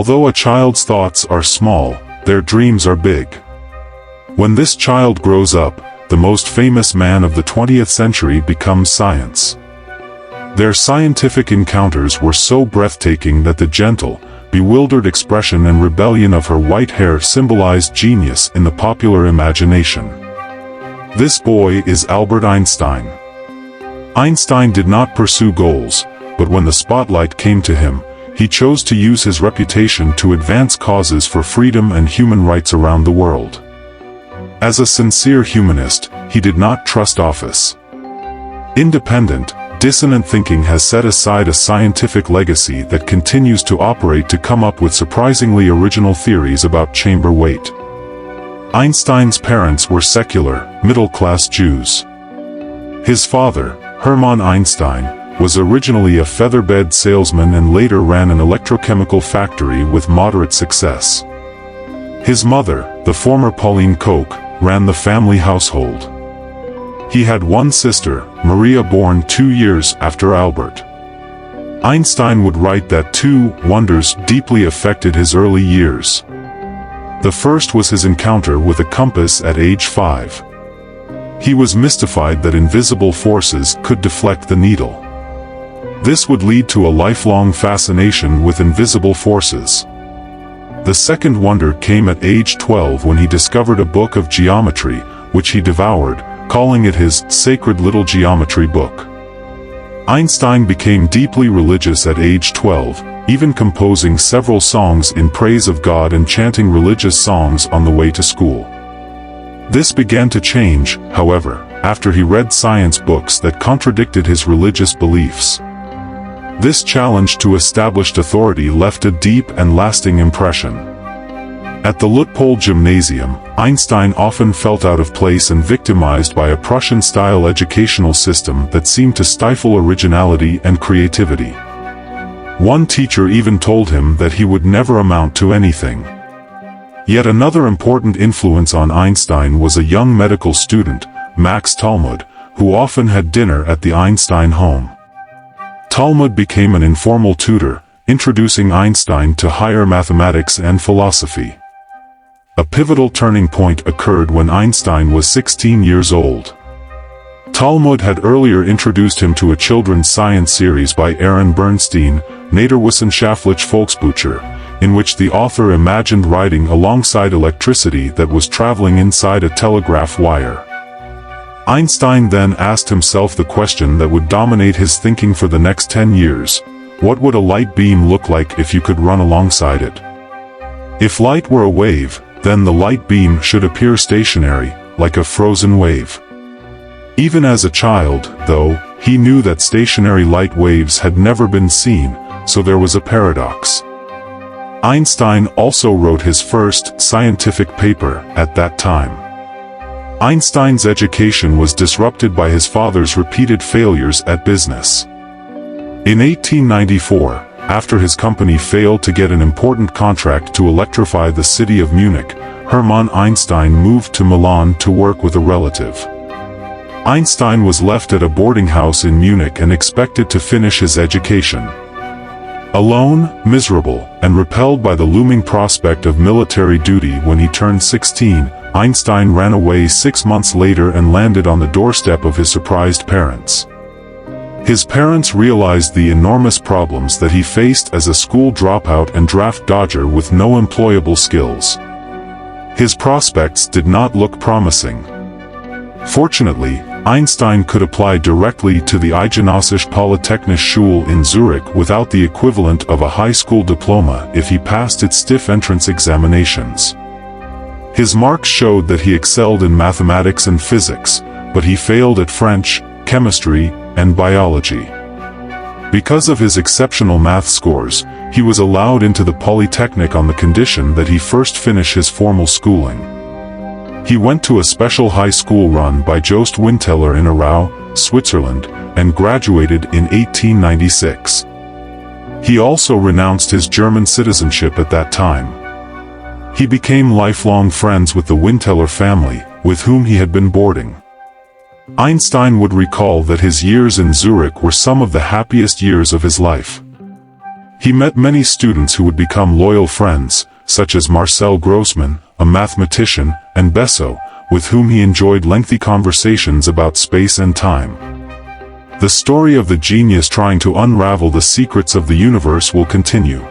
Although a child's thoughts are small, their dreams are big. When this child grows up, the most famous man of the 20th century becomes science. Their scientific encounters were so breathtaking that the gentle, bewildered expression and rebellion of her white hair symbolized genius in the popular imagination. This boy is Albert Einstein. Einstein did not pursue goals, but when the spotlight came to him, he chose to use his reputation to advance causes for freedom and human rights around the world. As a sincere humanist, he did not trust office. Independent, dissonant thinking has set aside a scientific legacy that continues to operate to come up with surprisingly original theories about chamber weight. Einstein's parents were secular, middle-class Jews. His father, Hermann Einstein, was originally a featherbed salesman and later ran an electrochemical factory with moderate success. His mother, the former Pauline Koch, ran the family household. He had one sister, Maria, born 2 years after Albert. Einstein would write that two wonders deeply affected his early years. The first was his encounter with a compass at age 5. He was mystified that invisible forces could deflect the needle. This would lead to a lifelong fascination with invisible forces. The second wonder came at age 12 when he discovered a book of geometry, which he devoured, calling it his sacred little geometry book. Einstein became deeply religious at age 12, even composing several songs in praise of God and chanting religious songs on the way to school. This began to change, however, after he read science books that contradicted his religious beliefs. This challenge to established authority left a deep and lasting impression. At the Luitpold Gymnasium, Einstein often felt out of place and victimized by a Prussian-style educational system that seemed to stifle originality and creativity. One teacher even told him that he would never amount to anything. Yet another important influence on Einstein was a young medical student, Max Talmud, who often had dinner at the Einstein home. Talmud became an informal tutor, introducing Einstein to higher mathematics and philosophy. A pivotal turning point occurred when Einstein was 16 years old. Talmud had earlier introduced him to a children's science series by Aaron Bernstein, Naturwissenschaftliche Volksbücher, in which the author imagined riding alongside electricity that was traveling inside a telegraph wire. Einstein then asked himself the question that would dominate his thinking for the next 10 years: what would a light beam look like if you could run alongside it? If light were a wave, then the light beam should appear stationary, like a frozen wave. Even as a child, though, he knew that stationary light waves had never been seen, so there was a paradox. Einstein also wrote his first scientific paper at that time. Einstein's education was disrupted by his father's repeated failures at business. In 1894, after his company failed to get an important contract to electrify the city of Munich, Hermann Einstein moved to Milan to work with a relative. Einstein was left at a boarding house in Munich and expected to finish his education. Alone, miserable, and repelled by the looming prospect of military duty when he turned 16, Einstein ran away 6 months later and landed on the doorstep of his surprised parents. His parents realized the enormous problems that he faced as a school dropout and draft dodger with no employable skills. His prospects did not look promising. Fortunately, Einstein could apply directly to the Eidgenössische Polytechnische Schule in Zurich without the equivalent of a high school diploma if he passed its stiff entrance examinations. His marks showed that he excelled in mathematics and physics, but he failed at French, chemistry, and biology. Because of his exceptional math scores, he was allowed into the Polytechnic on the condition that he first finish his formal schooling. He went to a special high school run by Jost Winteler in Aarau, Switzerland, and graduated in 1896. He also renounced his German citizenship at that time. He became lifelong friends with the Winteler family, with whom he had been boarding. Einstein would recall that his years in Zurich were some of the happiest years of his life. He met many students who would become loyal friends, such as Marcel Grossman, a mathematician, and Besso, with whom he enjoyed lengthy conversations about space and time. The story of the genius trying to unravel the secrets of the universe will continue.